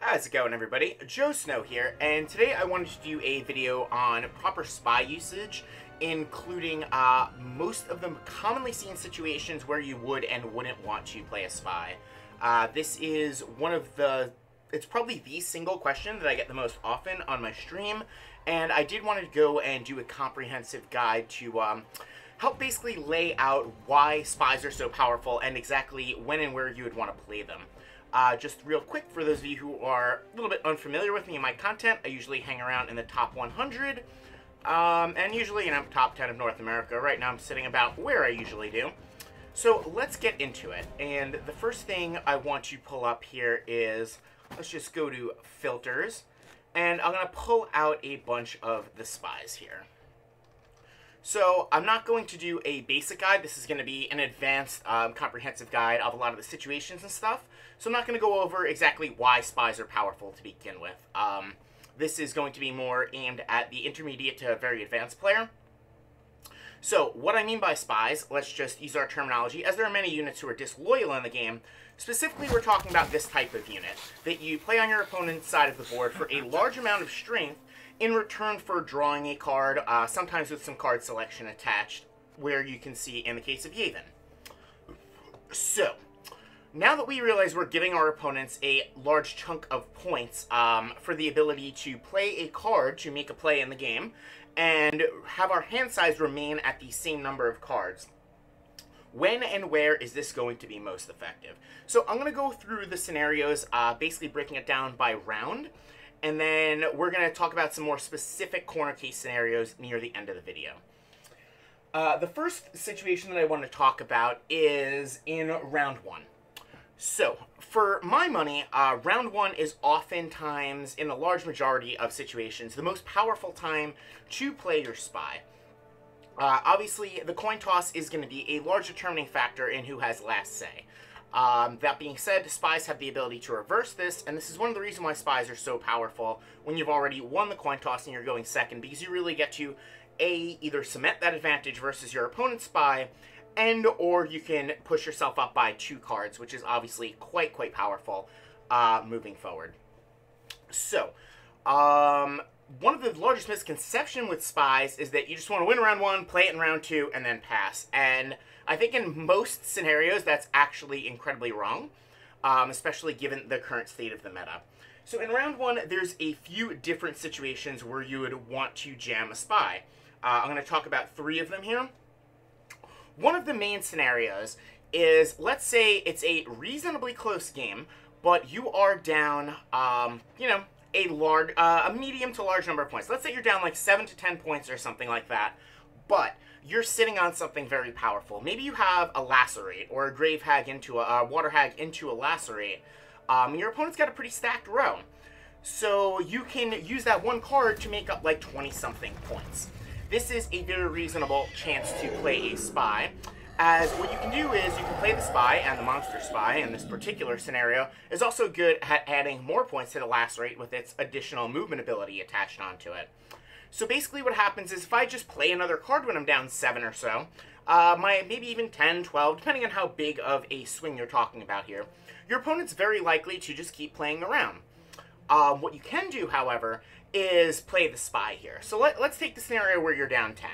How's it going, everybody? Joe Snow here, and today I wanted to do a video on proper spy usage, including most of the commonly seen situations where you would and wouldn't want to play a spy. This is one of it's probably the single question that I get the most often on my stream, and I did want to go and do a comprehensive guide to help basically lay out why spies are so powerful and exactly when and where you would want to play them. Just real quick, for those of you who are a little bit unfamiliar with me and my content, I usually hang around in the top 100, and usually, top 10 of North America. Right now I'm sitting about where I usually do. So let's get into it, and the first thing I want to pull up here is, let's just go to Filters, and I'm going to pull out a bunch of the spies here. So I'm not going to do a basic guide. This is going to be an advanced, comprehensive guide of a lot of the situations and stuff. So I'm not going to go over exactly why spies are powerful to begin with. This is going to be more aimed at the intermediate to very advanced player. So what I mean by spies, let's just use our terminology, as there are many units who are disloyal in the game. Specifically, we're talking about this type of unit, that you play on your opponent's side of the board for a large amount of strength in return for drawing a card, sometimes with some card selection attached, where you can see in the case of Yavin. So, now that we realize we're giving our opponents a large chunk of points for the ability to play a card to make a play in the game, and have our hand size remain at the same number of cards, when and where is this going to be most effective? So I'm going to go through the scenarios, basically breaking it down by round, and then we're going to talk about some more specific corner case scenarios near the end of the video. The first situation that I want to talk about is in round one. So, for my money, round one is oftentimes, in a large majority of situations, the most powerful time to play your spy. Obviously, the coin toss is going to be a large determining factor in who has last say. That being said, spies have the ability to reverse this, and this is one of the reasons why spies are so powerful when you've already won the coin toss and you're going second, because you really get to, either cement that advantage versus your opponent's spy, or you can push yourself up by 2 cards, which is obviously quite powerful moving forward. So, one of the largest misconceptions with spies is that you just want to win round 1, play it in round 2, and then pass. And I think in most scenarios that's actually incredibly wrong, especially given the current state of the meta. So in round 1, there's a few different situations where you would want to jam a spy. I'm going to talk about 3 of them here. One of the main scenarios is, let's say it's a reasonably close game, but you are down, a medium to large number of points. Let's say you're down like 7 to 10 points or something like that, but you're sitting on something very powerful. Maybe you have a Lacerate, or a Grave Hag into a Water Hag into a Lacerate, and your opponent's got a pretty stacked row. So you can use that one card to make up like 20-something points. This is a very reasonable chance to play a spy, as what you can do is you can play the spy, and the monster spy in this particular scenario is also good at adding more points to the Lacerate with its additional movement ability attached onto it. So basically what happens is, if I just play another card when I'm down 7 or so, maybe even 10, 12, depending on how big of a swing you're talking about here, your opponent's very likely to just keep playing around. What you can do, however, is play the spy here. So let's take the scenario where you're down 10.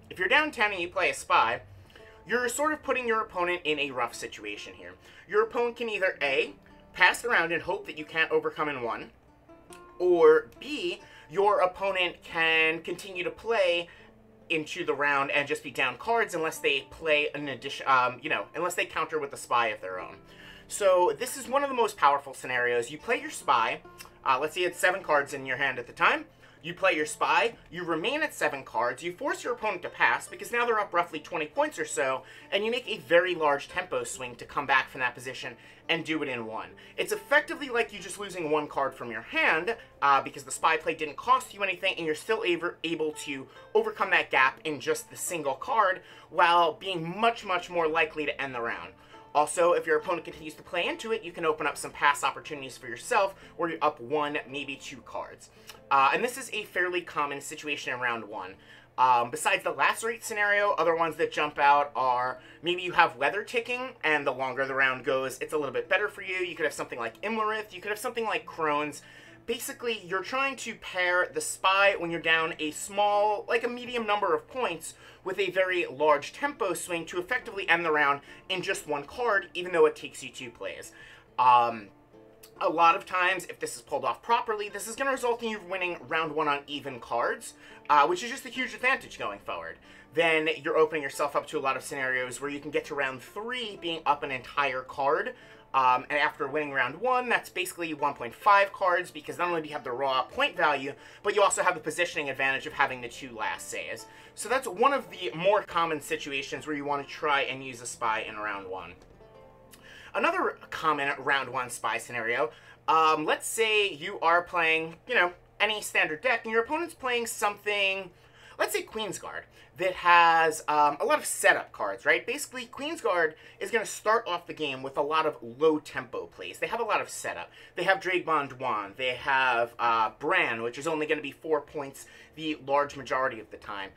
If you're down 10 and you play a spy, you're sort of putting your opponent in a rough situation here. Your opponent can either A, pass around and hope that you can't overcome in 1, or B, your opponent can continue to play into the round and just be down cards unless they play an addition, unless they counter with a spy of their own. So this is one of the most powerful scenarios. You play your spy. Let's say you had 7 cards in your hand at the time. You play your spy, you remain at 7 cards, you force your opponent to pass, because now they're up roughly 20 points or so, and you make a very large tempo swing to come back from that position and do it in 1. It's effectively like you just losing 1 card from your hand, because the spy play didn't cost you anything, and you're still able to overcome that gap in just the single card, while being much more likely to end the round. Also, if your opponent continues to play into it, you can open up some pass opportunities for yourself, where you're up 1, maybe 2 cards. And this is a fairly common situation in round 1. Besides the lacerate scenario, other ones that jump out are maybe you have weather ticking, and the longer the round goes, it's a little bit better for you. You could have something like Imlerith, you could have something like Crohn's. Basically, you're trying to pair the spy when you're down a small, like a medium number of points with a very large tempo swing to effectively end the round in just one card, even though it takes you 2 plays. A lot of times, if this is pulled off properly, this is going to result in you winning round 1 on even cards, which is just a huge advantage going forward. Then you're opening yourself up to a lot of scenarios where you can get to round 3 being up an entire card, and after winning round 1, that's basically 1.5 cards, because not only do you have the raw point value, but you also have the positioning advantage of having the 2 last saves. So that's one of the more common situations where you want to try and use a spy in round 1. Another common round 1 spy scenario, let's say you are playing, any standard deck, and your opponent's playing something, let's say Queensguard, that has a lot of setup cards, right? Basically, Queensguard is going to start off the game with a lot of low-tempo plays. They have a lot of setup. They have Dragbond Wand. They have Bran, which is only going to be 4 points the large majority of the time.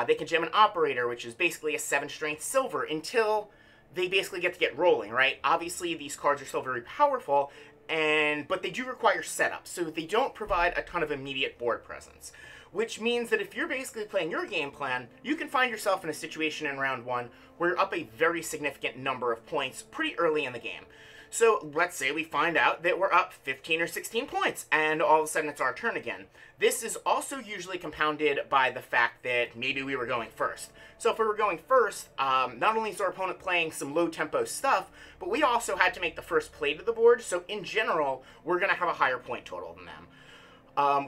They can jam an Operator, which is basically a 7-strength silver, until they basically get to get rolling, right? Obviously, these cards are still very powerful, but they do require setup, so they don't provide a ton of immediate board presence. Which means that if you're basically playing your game plan, you can find yourself in a situation in round 1 where you're up a very significant number of points pretty early in the game. So let's say we find out that we're up 15 or 16 points, and all of a sudden it's our turn again. This is also usually compounded by the fact that maybe we were going first. So if we were going first, not only is our opponent playing some low-tempo stuff, but we also had to make the first play to the board, so in general, we're going to have a higher point total than them.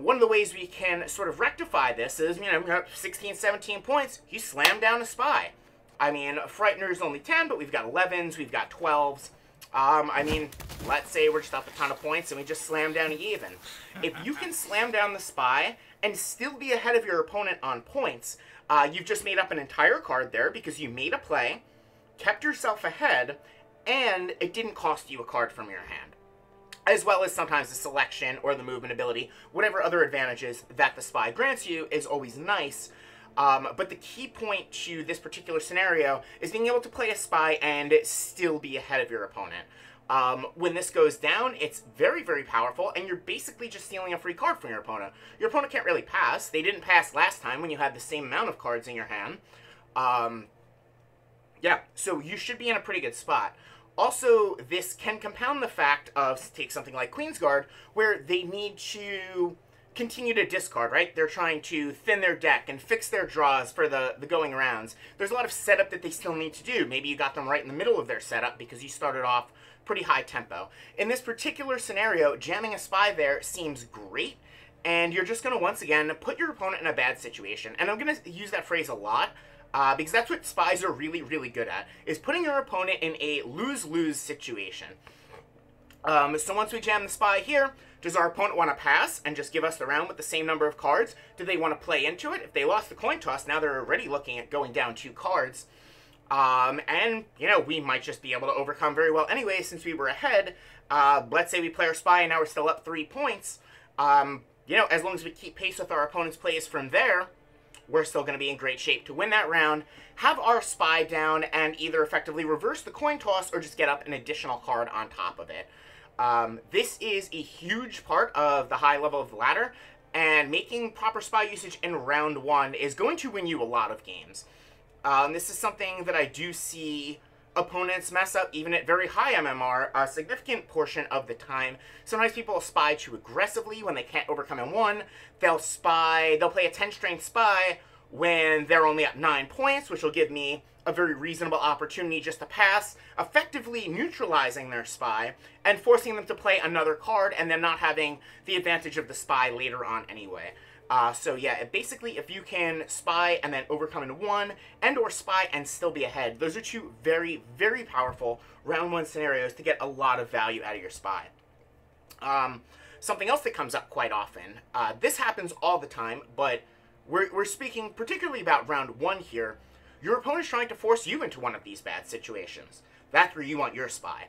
One of the ways we can sort of rectify this is, we have 16, 17 points, you slam down a spy. I mean, Frightener's only 10, but we've got 11s, we've got 12s. I mean, let's say we're just up a ton of points and we just slam down even. If you can slam down the spy and still be ahead of your opponent on points, you've just made up an entire card there because you made a play, kept yourself ahead, and it didn't cost you a card from your hand. As well as sometimes the selection or the movement ability, whatever other advantages that the spy grants you is always nice. But the key point to this particular scenario is being able to play a spy and still be ahead of your opponent. When this goes down, it's very, very powerful, and you're basically just stealing a free card from your opponent. Your opponent can't really pass. They didn't pass last time when you had the same amount of cards in your hand. Yeah, so you should be in a pretty good spot. Also, this can compound the fact of, take something like Queensguard, where they need to continue to discard, right? They're trying to thin their deck and fix their draws for the going rounds. There's a lot of setup that they still need to do. Maybe you got them right in the middle of their setup because you started off pretty high tempo. In this particular scenario, jamming a spy there seems great, and you're just going to, once again, put your opponent in a bad situation. And I'm going to use that phrase a lot, because that's what spies are really, really good at, is putting your opponent in a lose-lose situation. So once we jam the spy here, does our opponent want to pass and just give us the round with the same number of cards? Do they want to play into it? If they lost the coin toss, now they're already looking at going down 2 cards. And, we might just be able to overcome very well anyway since we were ahead. Let's say we play our spy and now we're still up 3 points. As long as we keep pace with our opponent's plays from there, we're still going to be in great shape to win that round, have our spy down, and either effectively reverse the coin toss or just get up an additional card on top of it. This is a huge part of the high level of the ladder, and making proper spy usage in round 1 is going to win you a lot of games. This is something that I do see opponents mess up even at very high MMR a significant portion of the time. Sometimes people spy too aggressively when they can't overcome in 1. They'll play a 10-strength spy when they're only at 9 points, which will give me a very reasonable opportunity just to pass, effectively neutralizing their spy and forcing them to play another card and then not having the advantage of the spy later on anyway. So yeah, basically if you can spy and then overcome in 1 and or spy and still be ahead, those are 2 very, very powerful round 1 scenarios to get a lot of value out of your spy. Something else that comes up quite often, this happens all the time, but we're speaking particularly about round 1 here. Your opponent's trying to force you into one of these bad situations. That's where you want your spy.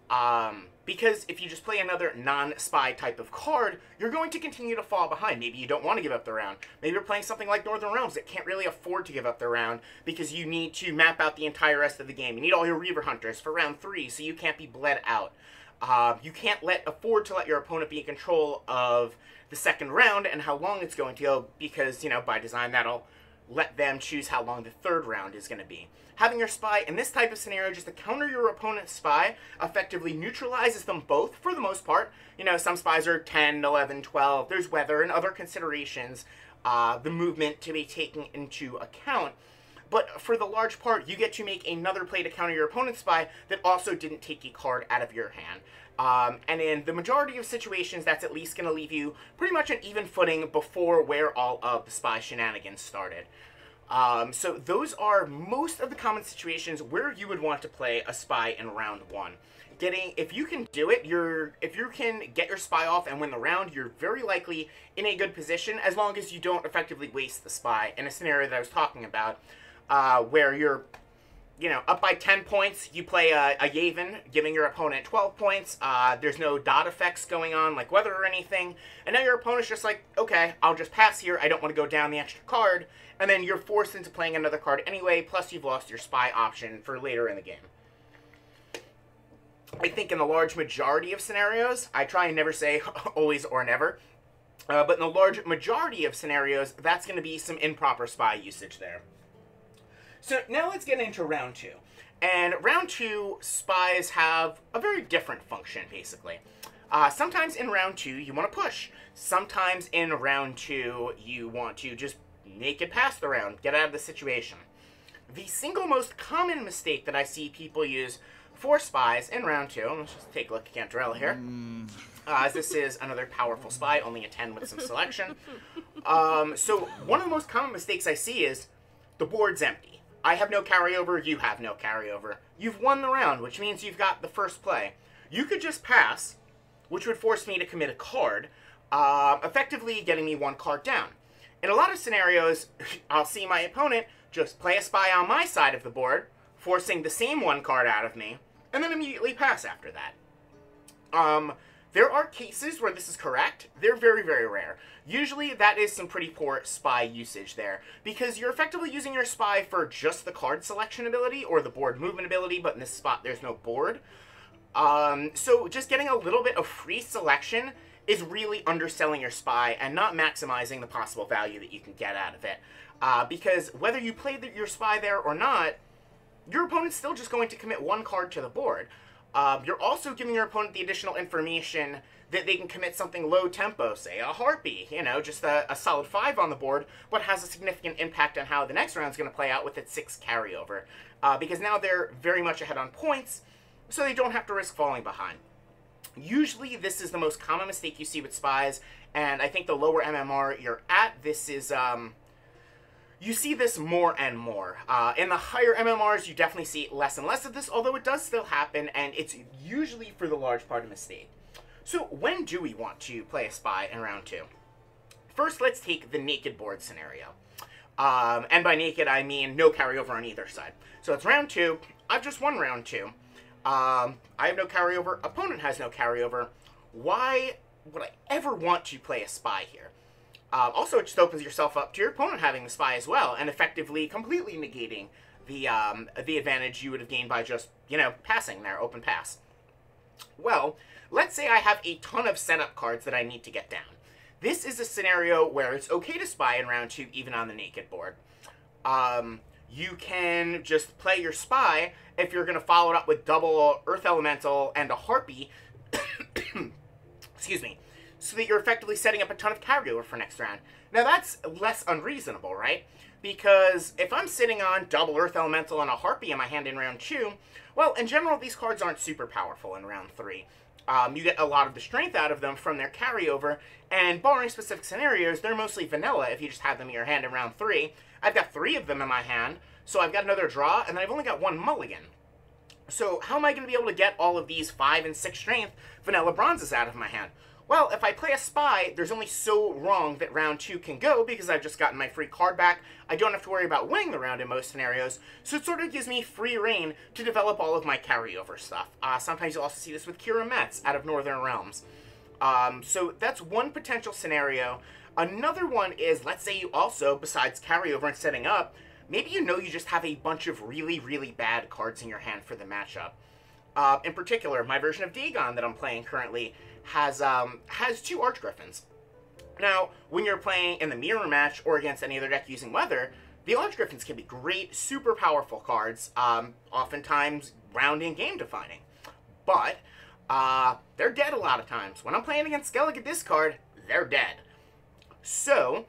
Because if you just play another non-spy type of card, you're going to continue to fall behind. Maybe you don't want to give up the round. Maybe you're playing something like Northern Realms that can't really afford to give up the round because you need to map out the entire rest of the game. You need all your Reaver Hunters for round 3, so you can't be bled out. You can't afford to let your opponent be in control of the second round and how long it's going to go because, you know, by design that'll let them choose how long the third round is going to be. Having your spy in this type of scenario just to counter your opponent's spy effectively neutralizes them both for the most part. You know, some spies are 10, 11, 12. There's weather and other considerations, the movement to be taken into account. But for the large part, you get to make another play to counter your opponent's spy that also didn't take a card out of your hand. And in the majority of situations, that's at least going to leave you pretty much on even footing before where all of the spy shenanigans started. So those are most of the common situations where you would want to play a spy in round 1. If you can do it, if you can get your spy off and win the round, you're very likely in a good position as long as you don't effectively waste the spy in a scenario that I was talking about, where you're, you know, up by 10 points, you play a Yavin, giving your opponent 12 points, there's no dot effects going on, like weather or anything, and now your opponent's just like, okay, I'll just pass here, I don't want to go down the extra card, and then you're forced into playing another card anyway, plus you've lost your spy option for later in the game. I think in the large majority of scenarios, I try and never say always or never, but in the large majority of scenarios, that's going to be some improper spy usage there. So now let's get into round 2. And round 2, spies have a very different function, basically. Sometimes in round 2, you want to push. Sometimes in round 2, you want to just naked pass the round, get out of the situation. The single most common mistake that I see people use for spies in round 2, let's just take a look at Cantarella here, as this is another powerful spy, only a 10 with some selection. So one of the most common mistakes I see is the board's empty. I have no carryover, you have no carryover. You've won the round, which means you've got the first play. You could just pass, which would force me to commit a card, effectively getting me 1 card down. In a lot of scenarios, I'll see my opponent just play a spy on my side of the board, forcing the same 1 card out of me, and then immediately pass after that. There are cases where this is correct. They're very, very rare. Usually that is some pretty poor spy usage there, because you're effectively using your spy for just the card selection ability or the board movement ability, but in this spot there's no board. So just getting a little bit of free selection is really underselling your spy and not maximizing the possible value that you can get out of it. Because whether you play your spy there or not, your opponent's still just going to commit 1 card to the board. You're also giving your opponent the additional information that they can commit something low tempo, say a Harpy, you know, just a solid 5 on the board, but has a significant impact on how the next round's going to play out with its 6 carryover. Because now they're very much ahead on points, so they don't have to risk falling behind. Usually this is the most common mistake you see with spies, and I think the lower MMR you're at, this is, you see this more and more. In the higher MMRs, you definitely see less and less of this, although it does still happen, and it's usually for the large part a mistake. So when do we want to play a spy in round 2? First, let's take the naked board scenario. And by naked, I mean no carryover on either side. So it's round 2. I've just won round 2. I have no carryover. Opponent has no carryover. Why would I ever want to play a spy here? Also, it just opens yourself up to your opponent having the spy as well, and effectively completely negating the advantage you would have gained by just, you know, passing there, open pass. Well, let's say I have a ton of setup cards that I need to get down. This is a scenario where it's okay to spy in round 2, even on the naked board. You can just play your spy if you're going to follow it up with double Earth Elemental and a Harpy, excuse me, so that you're effectively setting up a ton of carryover for next round. Now that's less unreasonable, right? Because if I'm sitting on double Earth Elemental and a Harpy in my hand in round 2, well, in general, these cards aren't super powerful in round 3. You get a lot of the strength out of them from their carryover, and barring specific scenarios, they're mostly vanilla if you just have them in your hand in round 3. I've got 3 of them in my hand, so I've got another draw, and then I've only got 1 mulligan. So how am I going to be able to get all of these 5 and 6 strength vanilla bronzes out of my hand? Well, if I play a spy, there's only so wrong that round 2 can go because I've just gotten my free card back. I don't have to worry about winning the round in most scenarios, so it sort of gives me free reign to develop all of my carryover stuff. Sometimes you'll also see this with Kira Metz out of Northern Realms. So that's one potential scenario. Another one is, let's say you also, besides carryover and setting up, maybe you know you just have a bunch of really, really bad cards in your hand for the matchup. In particular, my version of Dagon that I'm playing currently has 2 Archgriffins. Now, when you're playing in the mirror match or against any other deck using Weather, the Archgriffins can be great, super powerful cards, oftentimes round and game defining. But they're dead a lot of times. When I'm playing against Skellige Discard, they're dead. So,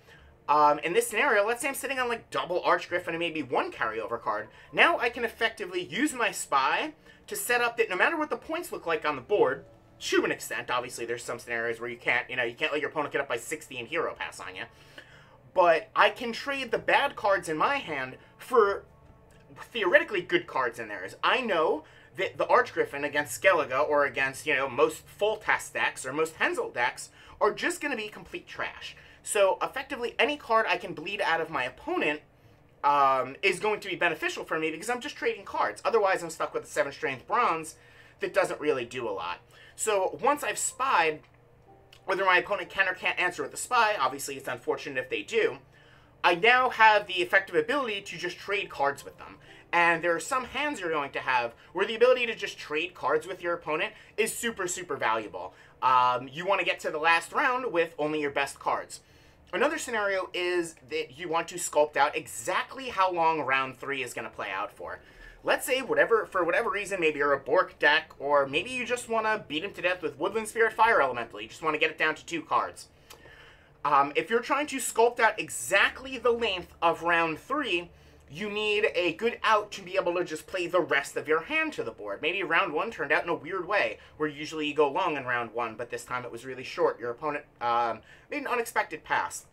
in this scenario, let's say I'm sitting on like double Archgriffin and maybe 1 carryover card. Now I can effectively use my Spy to set up that no matter what the points look like on the board, to an extent, obviously there's some scenarios where you can't let your opponent get up by 60 and hero pass on you. But I can trade the bad cards in my hand for theoretically good cards in theirs. I know that the Archgriffin against Skellige or against, most full test decks or most Henselt decks are just going to be complete trash. So effectively any card I can bleed out of my opponent is going to be beneficial for me because I'm just trading cards. Otherwise I'm stuck with a 7 strength bronze that doesn't really do a lot. So once I've spied, whether my opponent can or can't answer with the spy, obviously it's unfortunate if they do, I now have the effective ability to just trade cards with them. And there are some hands you're going to have where the ability to just trade cards with your opponent is super, super valuable. You want to get to the last round with only your best cards. Another scenario is that you want to sculpt out exactly how long round 3 is going to play out for. Let's say for whatever reason, maybe you're a Bork deck, or maybe you just want to beat him to death with Woodland Spirit Fire Elemental. You just want to get it down to 2 cards. If you're trying to sculpt out exactly the length of round 3, you need a good out to be able to just play the rest of your hand to the board. Maybe round 1 turned out in a weird way, where usually you go long in round 1, but this time it was really short. Your opponent made an unexpected pass.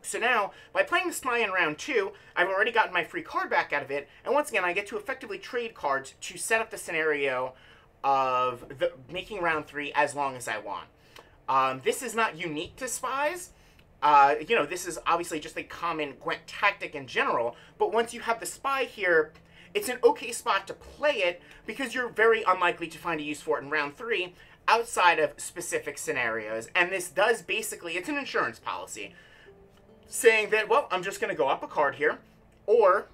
So now, by playing the Spy in round 2, I've already gotten my free card back out of it, and once again, I get to effectively trade cards to set up the scenario of making round 3 as long as I want. This is not unique to Spies. This is obviously just a common Gwent tactic in general, but once you have the Spy here, it's an okay spot to play it because you're very unlikely to find a use for it in round 3 outside of specific scenarios, and this does basically, it's an insurance policy, saying that, well, I'm just going to go up a card here, or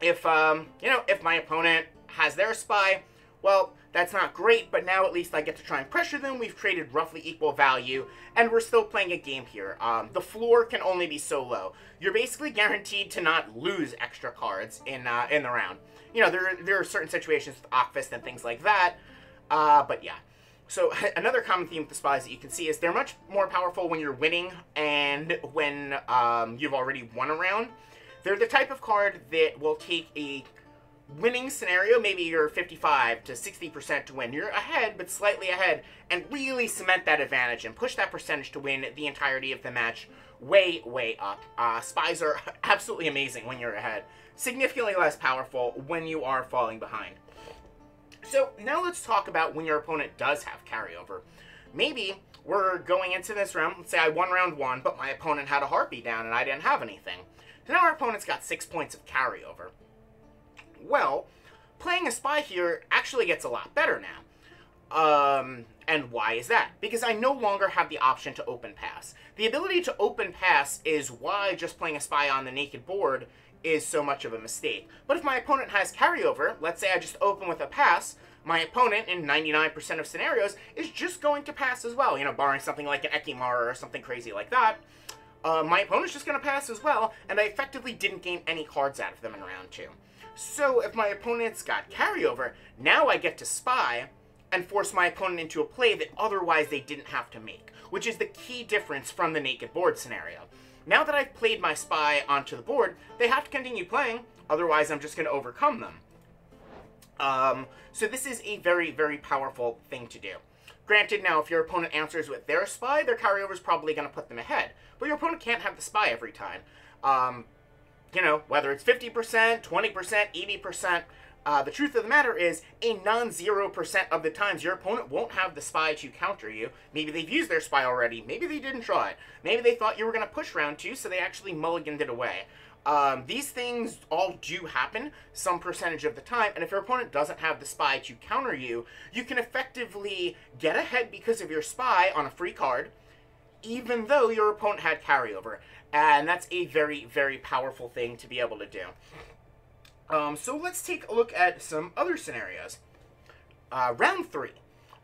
if my opponent has their Spy, well, that's not great, but now at least I get to try and pressure them. We've traded roughly equal value, and we're still playing a game here. The floor can only be so low. You're basically guaranteed to not lose extra cards in the round. There are certain situations with Ockfist and things like that, but yeah. So another common theme with the Spies that you can see is they're much more powerful when you're winning and when you've already won a round. They're the type of card that will take a winning scenario, maybe you're 55 to 60% to win. You're ahead, but slightly ahead, and really cement that advantage and push that percentage to win the entirety of the match way, way up. Spies are absolutely amazing when you're ahead. Significantly less powerful when you are falling behind. So now let's talk about when your opponent does have carryover. Maybe we're going into this round, let's say I won round 1, but my opponent had a Harpy down and I didn't have anything. So now our opponent's got 6 points of carryover. Well, playing a Spy here actually gets a lot better now. And why is that? Because I no longer have the option to open pass. The ability to open pass is why just playing a Spy on the naked board is so much of a mistake. But if my opponent has carryover, let's say I just open with a pass, my opponent, in 99% of scenarios, is just going to pass as well. Barring something like an Ekimar or something crazy like that. My opponent's just going to pass as well, and I effectively didn't gain any cards out of them in round 2. So if my opponent's got carryover, now I get to Spy and force my opponent into a play that otherwise they didn't have to make, which is the key difference from the naked board scenario. Now that I've played my Spy onto the board, they have to continue playing, otherwise I'm just going to overcome them. So this is a very, very powerful thing to do. Granted, now, if your opponent answers with their Spy, their carryover is probably going to put them ahead. But your opponent can't have the Spy every time. Whether it's 50%, 20%, 80%, The truth of the matter is, a non-0% of the times your opponent won't have the spy to counter you. Maybe they've used their spy already. Maybe they didn't try it. Maybe they thought you were going to push round 2, so they actually mulliganed it away. These things all do happen some percentage of the time, and if your opponent doesn't have the spy to counter you, you can effectively get ahead because of your spy on a free card, even though your opponent had carryover. And that's a very, very powerful thing to be able to do. So let's take a look at some other scenarios. Round 3.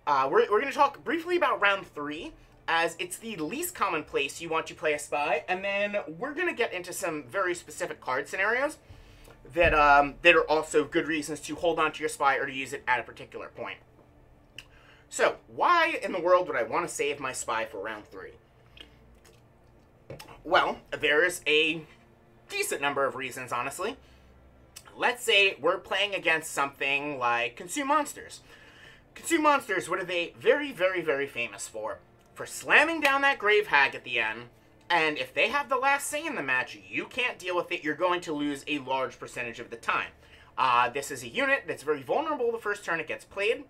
We're going to talk briefly about round 3, as it's the least common place you want to play a spy, and then we're going to get into some very specific card scenarios that are also good reasons to hold on to your spy or to use it at a particular point. So, why in the world would I want to save my spy for round 3? Well, there's a decent number of reasons, honestly. Let's say we're playing against something like Consume Monsters. Consume Monsters, what are they very, very, very famous for? For slamming down that Grave Hag at the end, and if they have the last say in the match, you can't deal with it, you're going to lose a large percentage of the time. This is a unit that's very vulnerable the first turn it gets played.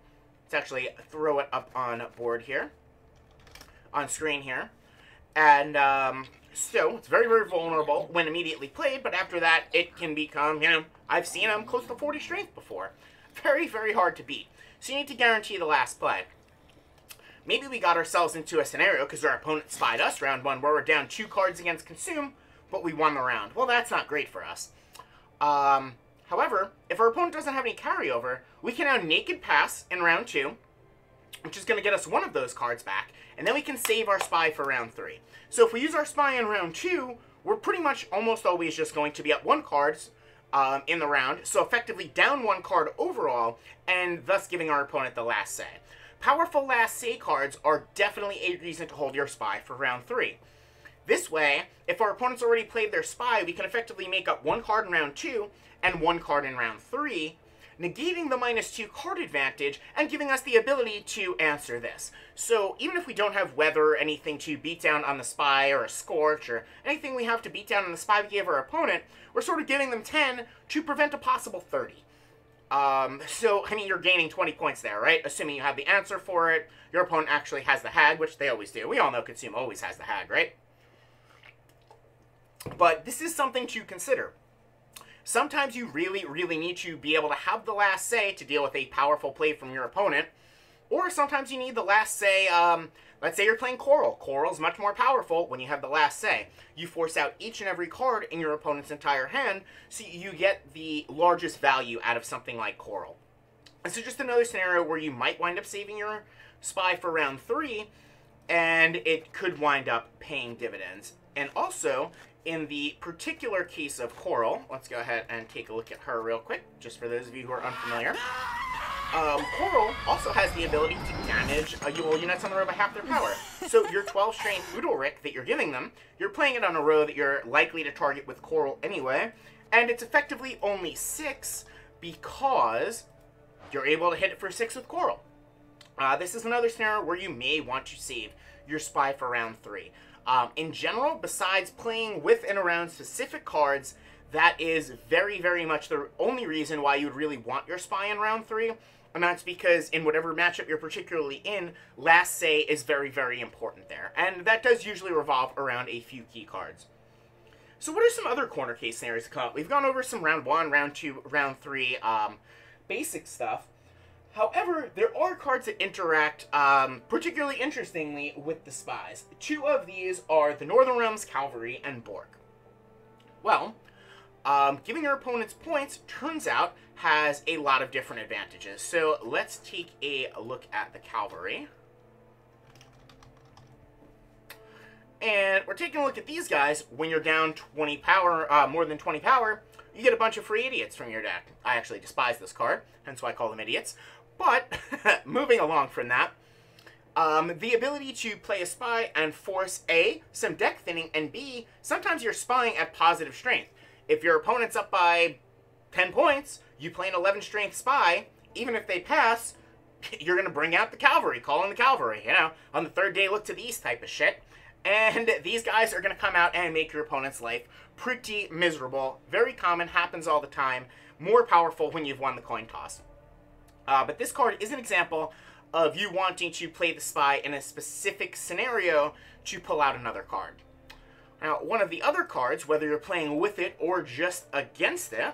Let's actually throw it up on board here, on screen here. And, so, it's very, very vulnerable when immediately played, but after that, it can become, you know, I've seen them close to 40 strength before. Very, very hard to beat. So you need to guarantee the last play. Maybe we got ourselves into a scenario, because our opponent spied us round 1, where we're down 2 cards against Consume, but we won the round. Well, that's not great for us. However, if our opponent doesn't have any carryover, we can now Naked Pass in round 2, which is going to get us one of those cards back, and then we can save our spy for round 3. So if we use our spy in round 2, we're pretty much almost always just going to be at 1 card in the round, so effectively down 1 card overall, and thus giving our opponent the last say. Powerful last say cards are definitely a reason to hold your spy for round 3. This way, if our opponent's already played their spy, we can effectively make up 1 card in round 2 and 1 card in round 3, negating the -2 card advantage and giving us the ability to answer this. So even if we don't have weather or anything to beat down on the spy, or a scorch, or anything we have to beat down on the spy we gave our opponent, we're sort of giving them 10 to prevent a possible 30. So, I mean, you're gaining 20 points there, right? Assuming you have the answer for it, your opponent actually has the hag, which they always do. We all know Consume always has the hag, right? But this is something to consider. Sometimes you really, really need to be able to have the last say to deal with a powerful play from your opponent. Or sometimes you need the last say, let's say you're playing Coral. Coral's much more powerful when you have the last say. You force out each and every card in your opponent's entire hand, so you get the largest value out of something like Coral. And so just another scenario where you might wind up saving your spy for round 3, and it could wind up paying dividends. And also, in the particular case of Coral, let's go ahead and take a look at her real quick, just for those of you who are unfamiliar. Coral also has the ability to damage units on the row by half their power. So your 12 strength Udalric that you're giving them, you're playing it on a row that you're likely to target with Coral anyway, and it's effectively only 6 because you're able to hit it for 6 with Coral. This is another scenario where you may want to save your spy for round 3. In general, besides playing with and around specific cards, that is very, very much the only reason why you'd really want your spy in round 3. And that's because in whatever matchup you're particularly in, last say is very, very important there. And that does usually revolve around a few key cards. So what are some other corner case scenarios to come up? We've gone over some round 1, round 2, round 3 basic stuff. However, there are cards that interact particularly interestingly with the spies. 2 of these are the Northern Realms Cavalry and Borg. Well, giving your opponents points, turns out, has a lot of different advantages. So let's take a look at the Cavalry. And we're taking a look at these guys. When you're down 20 power, more than 20 power, you get a bunch of free idiots from your deck. I actually despise this card, hence why I call them idiots. But, moving along from that, the ability to play a spy and force A, some deck thinning, and B, sometimes you're spying at positive strength. If your opponent's up by 10 points, you play an 11 strength spy, even if they pass, you're going to bring out the Cavalry, call in the Cavalry, you know, on the 3rd day, look to the east type of shit. And these guys are going to come out and make your opponent's life pretty miserable. Very common, happens all the time. More powerful when you've won the coin toss. But this card is an example of you wanting to play the spy in a specific scenario to pull out another card. Now, one of the other cards, whether you're playing with it or just against it,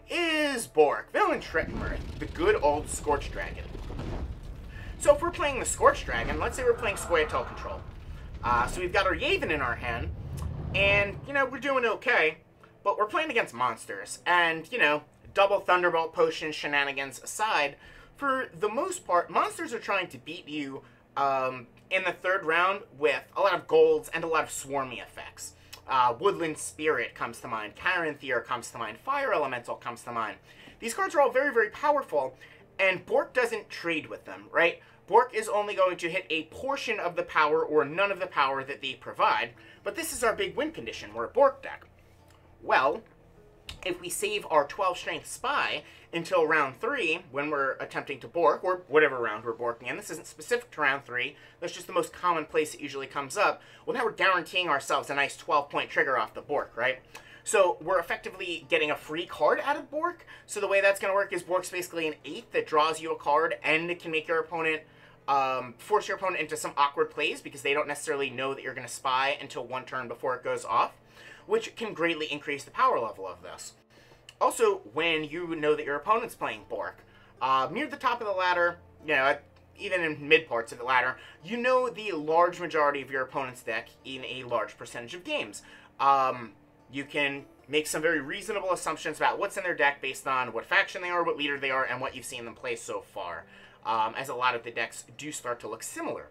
is Bork, Villain Trittenberg, the good old Scorch Dragon. So if we're playing the Scorch Dragon, let's say we're playing Scoia'tael Control. So we've got our Yavin in our hand, and, you know, we're doing okay, but we're playing against monsters. And, you know, double Thunderbolt Potion shenanigans aside, for the most part, monsters are trying to beat you in the third round with a lot of golds and a lot of swarmy effects. Woodland Spirit comes to mind, Caranthir comes to mind, Fire Elemental comes to mind. These cards are all very, very powerful, and Bork doesn't trade with them, right? Bork is only going to hit a portion of the power or none of the power that they provide, but this is our big win condition. We're a Bork deck. Well, if we save our 12 strength spy until round 3, when we're attempting to Bork, or whatever round we're Borking in, this isn't specific to round 3, that's just the most common place it usually comes up, well, now we're guaranteeing ourselves a nice 12-point trigger off the Bork, right? So we're effectively getting a free card out of Bork. So the way that's going to work is Bork's basically an 8 that draws you a card, and it can make your opponent, force your opponent into some awkward plays because they don't necessarily know that you're going to spy until one turn before it goes off, which can greatly increase the power level of this. Also, when you know that your opponent's playing Bork, near the top of the ladder, you know, even in mid parts of the ladder, you know the large majority of your opponent's deck in a large percentage of games. You can make some very reasonable assumptions about what's in their deck based on what faction they are, what leader they are, and what you've seen them play so far, as a lot of the decks do start to look similar.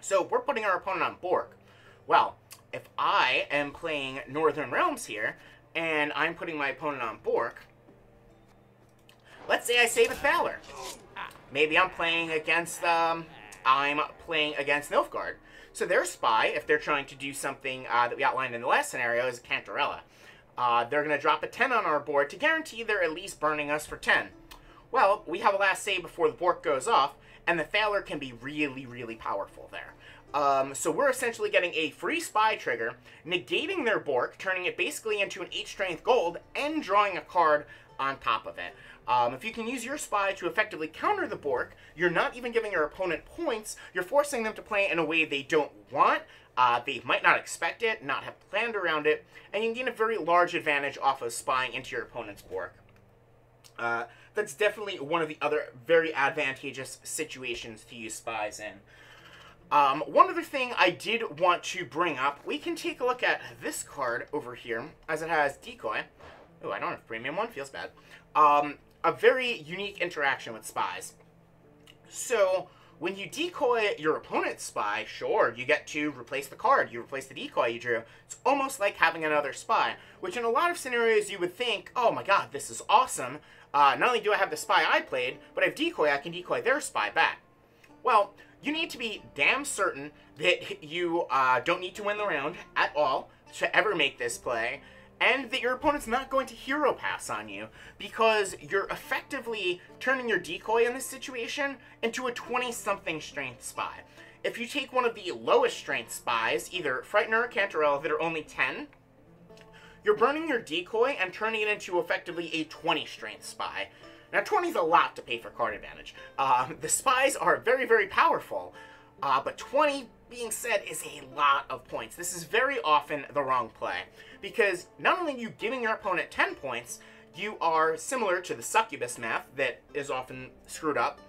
So we're putting our opponent on Bork. Well, if I am playing Northern Realms here, and I'm putting my opponent on Bork, let's say I save a Thaler. Maybe I'm playing against, Nilfgaard. So their spy, if they're trying to do something that we outlined in the last scenario, is a Cantarella. They're going to drop a 10 on our board to guarantee they're at least burning us for 10. Well, we have a last save before the Bork goes off, and the Thaler can be really, really powerful there. So we're essentially getting a free spy trigger, negating their Bork, turning it basically into an 8-strength gold, and drawing a card on top of it. If you can use your spy to effectively counter the Bork, you're not even giving your opponent points, you're forcing them to play in a way they don't want, they might not expect it, not have planned around it, and you can gain a very large advantage off of spying into your opponent's Bork. That's definitely one of the other very advantageous situations to use spies in. One other thing I did want to bring up, we can take a look at this card over here, as it has Decoy. Oh, I don't have Premium one, feels bad. A very unique interaction with spies. So, when you decoy your opponent's spy, sure, you get to replace the card. You replace the decoy you drew. It's almost like having another spy, which in a lot of scenarios you would think, oh my god, this is awesome. Not only do I have the spy I played, but I have decoy, I can decoy their spy back. Well, you need to be damn certain that you don't need to win the round at all to ever make this play, and that your opponent's not going to hero pass on you, because you're effectively turning your decoy in this situation into a 20-something strength spy. If you take one of the lowest strength spies, either Frightener or Cantarella, that are only 10, you're burning your decoy and turning it into effectively a 20 strength spy. Now, 20 is a lot to pay for card advantage. The spies are very, very powerful, but 20, being said, is a lot of points. This is very often the wrong play, because not only are you giving your opponent 10 points, you are similar to the succubus math that is often screwed up.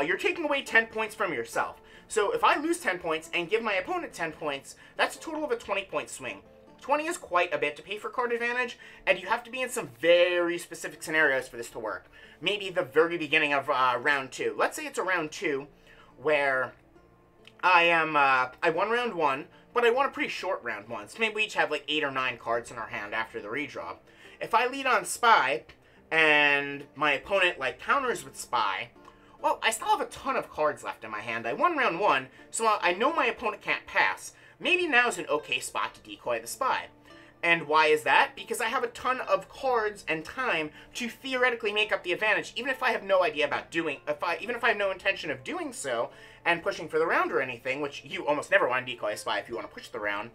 You're taking away 10 points from yourself. So if I lose 10 points and give my opponent 10 points, that's a total of a 20-point swing. 20 is quite a bit to pay for card advantage, and you have to be in some very specific scenarios for this to work. Maybe the very beginning of round 2. Let's say it's a round 2 where I won round 1, but I won a pretty short round 1. So maybe we each have like 8 or 9 cards in our hand after the redraw. If I lead on Spy, and my opponent like counters with Spy, well, I still have a ton of cards left in my hand. I won round 1, so I know my opponent can't pass. Maybe now's an okay spot to decoy the Spy. And why is that? Because I have a ton of cards and time to theoretically make up the advantage, even if I have no idea about even if I have no intention of doing so and pushing for the round or anything, which you almost never want to decoy a spy if you want to push the round.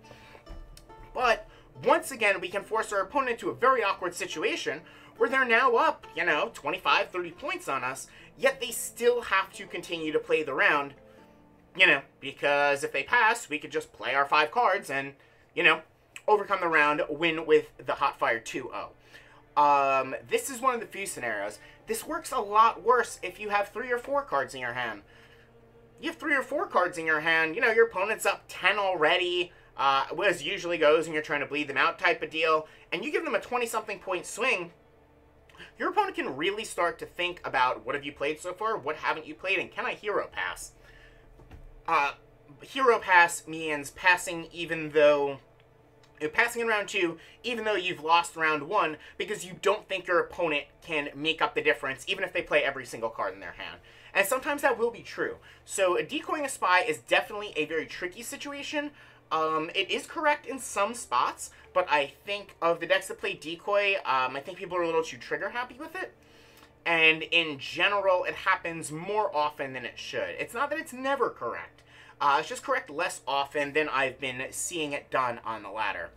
But once again, we can force our opponent into a very awkward situation where they're now up, 25, 30 points on us, yet they still have to continue to play the round, because if they pass, we could just play our 5 cards and, overcome the round, win with the Hotfire 2-0. This is one of the few scenarios. This works a lot worse if you have 3 or 4 cards in your hand. You have 3 or 4 cards in your hand, your opponent's up 10 already, as usually goes, and you're trying to bleed them out type of deal, and you give them a 20-something point swing, your opponent can really start to think about what have you played so far, what haven't you played, and can I hero pass? Hero pass means passing passing in round 2, even though you've lost round 1, because you don't think your opponent can make up the difference, even if they play every single card in their hand. And sometimes that will be true. So decoying a spy is definitely a very tricky situation. It is correct in some spots, but I think of the decks that play decoy, I think people are a little too trigger happy with it. And in general, it happens more often than it should. It's not that it's never correct. It's just correct less often than I've been seeing it done on the ladder.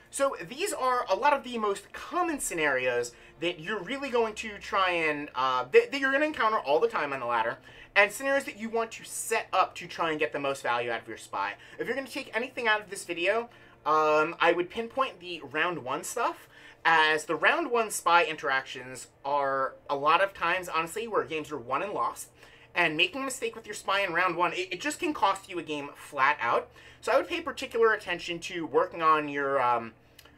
So these are a lot of the most common scenarios that you're really going to try and, that you're going to encounter all the time on the ladder, and scenarios that you want to set up to try and get the most value out of your spy. If you're going to take anything out of this video, I would pinpoint the round 1 stuff, as the round 1 spy interactions are a lot of times, honestly, where games are won and lost. And making a mistake with your spy in round 1, it just can cost you a game flat out. So I would pay particular attention to working on your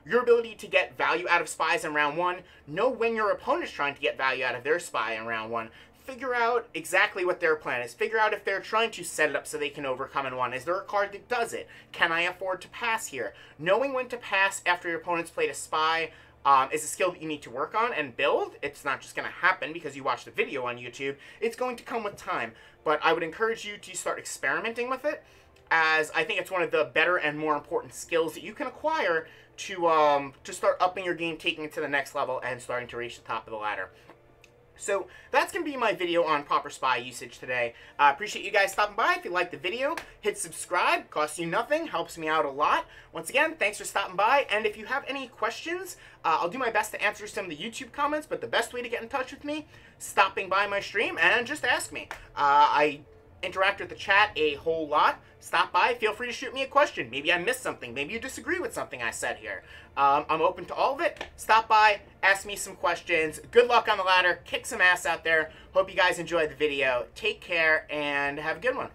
ability to get value out of spies in round 1. Know when your opponent is trying to get value out of their spy in round 1. Figure out exactly what their plan is. Figure out if they're trying to set it up so they can overcome in 1. Is there a card that does it? Can I afford to pass here? Knowing when to pass after your opponent's played a spy is a skill that you need to work on and build. It's not just going to happen because you watched a video on YouTube. It's going to come with time. But I would encourage you to start experimenting with it, as I think it's one of the better and more important skills that you can acquire to start upping your game, taking it to the next level, and starting to reach the top of the ladder. So that's going to be my video on proper spy usage today. I appreciate you guys stopping by. If you liked the video, hit subscribe. Costs you nothing. Helps me out a lot. Once again, thanks for stopping by. And if you have any questions, I'll do my best to answer some of the YouTube comments. But the best way to get in touch with me, stopping by my stream and just ask me. I interact with the chat a whole lot. Stop by. Feel free to shoot me a question. Maybe I missed something. Maybe you disagree with something I said here. I'm open to all of it. Stop by. Ask me some questions. Good luck on the ladder. Kick some ass out there. Hope you guys enjoyed the video. Take care and have a good one.